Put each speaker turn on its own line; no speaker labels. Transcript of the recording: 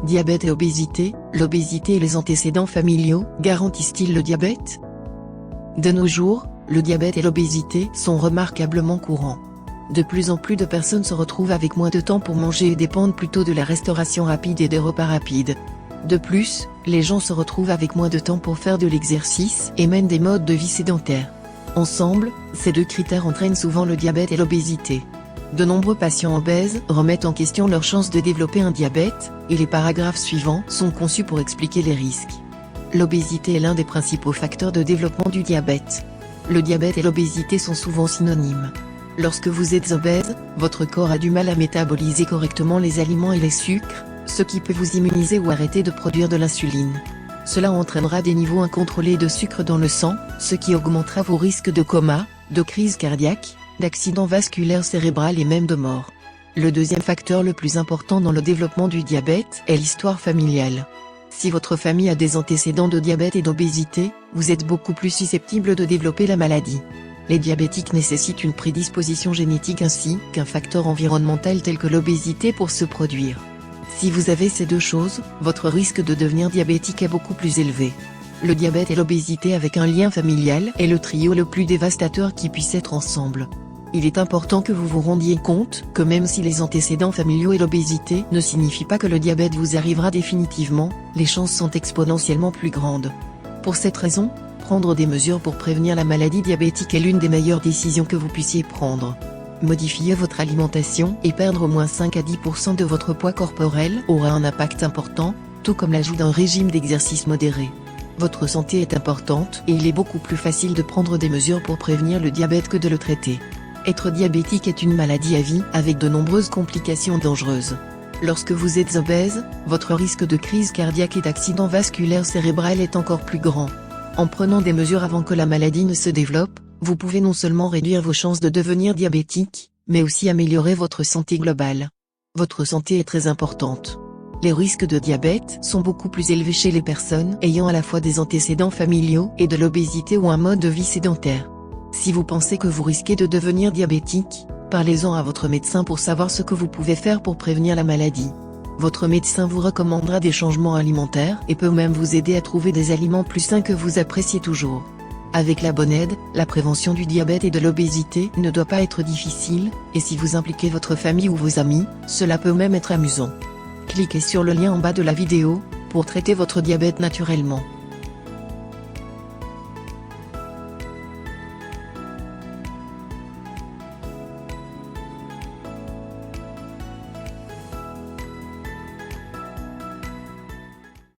Diabète et obésité, l'obésité et les antécédents familiaux garantissent-ils le diabète? De nos jours, le diabète et l'obésité sont remarquablement courants. De plus en plus de personnes se retrouvent avec moins de temps pour manger et dépendent plutôt de la restauration rapide et des repas rapides. De plus, les gens se retrouvent avec moins de temps pour faire de l'exercice et mènent des modes de vie sédentaires. Ensemble, ces deux critères entraînent souvent le diabète et l'obésité. De nombreux patients obèses remettent en question leurs chances de développer un diabète, et les paragraphes suivants sont conçus pour expliquer les risques. L'obésité est l'un des principaux facteurs de développement du diabète. Le diabète et l'obésité sont souvent synonymes. Lorsque vous êtes obèse, votre corps a du mal à métaboliser correctement les aliments et les sucres, ce qui peut vous immuniser ou arrêter de produire de l'insuline. Cela entraînera des niveaux incontrôlés de sucre dans le sang, ce qui augmentera vos risques de coma, de crise cardiaque, d'accident vasculaire cérébral et même de mort. Le deuxième facteur le plus important dans le développement du diabète est l'histoire familiale. Si votre famille a des antécédents de diabète et d'obésité, vous êtes beaucoup plus susceptible de développer la maladie. Les diabétiques nécessitent une prédisposition génétique ainsi qu'un facteur environnemental tel que l'obésité pour se produire. Si vous avez ces deux choses, votre risque de devenir diabétique est beaucoup plus élevé. Le diabète et l'obésité avec un lien familial est le trio le plus dévastateur qui puisse être ensemble. Il est important que vous vous rendiez compte que même si les antécédents familiaux et l'obésité ne signifient pas que le diabète vous arrivera définitivement, les chances sont exponentiellement plus grandes. Pour cette raison, prendre des mesures pour prévenir la maladie diabétique est l'une des meilleures décisions que vous puissiez prendre. Modifier votre alimentation et perdre au moins 5 à 10% de votre poids corporel aura un impact important, tout comme l'ajout d'un régime d'exercice modéré. Votre santé est importante et il est beaucoup plus facile de prendre des mesures pour prévenir le diabète que de le traiter. Être diabétique est une maladie à vie avec de nombreuses complications dangereuses. Lorsque vous êtes obèse, votre risque de crise cardiaque et d'accident vasculaire cérébral est encore plus grand. En prenant des mesures avant que la maladie ne se développe, vous pouvez non seulement réduire vos chances de devenir diabétique, mais aussi améliorer votre santé globale. Votre santé est très importante. Les risques de diabète sont beaucoup plus élevés chez les personnes ayant à la fois des antécédents familiaux et de l'obésité ou un mode de vie sédentaire. Si vous pensez que vous risquez de devenir diabétique, parlez-en à votre médecin pour savoir ce que vous pouvez faire pour prévenir la maladie. Votre médecin vous recommandera des changements alimentaires et peut même vous aider à trouver des aliments plus sains que vous appréciez toujours. Avec la bonne aide, la prévention du diabète et de l'obésité ne doit pas être difficile, et si vous impliquez votre famille ou vos amis, cela peut même être amusant. Cliquez sur le lien en bas de la vidéo, pour traiter votre diabète naturellement.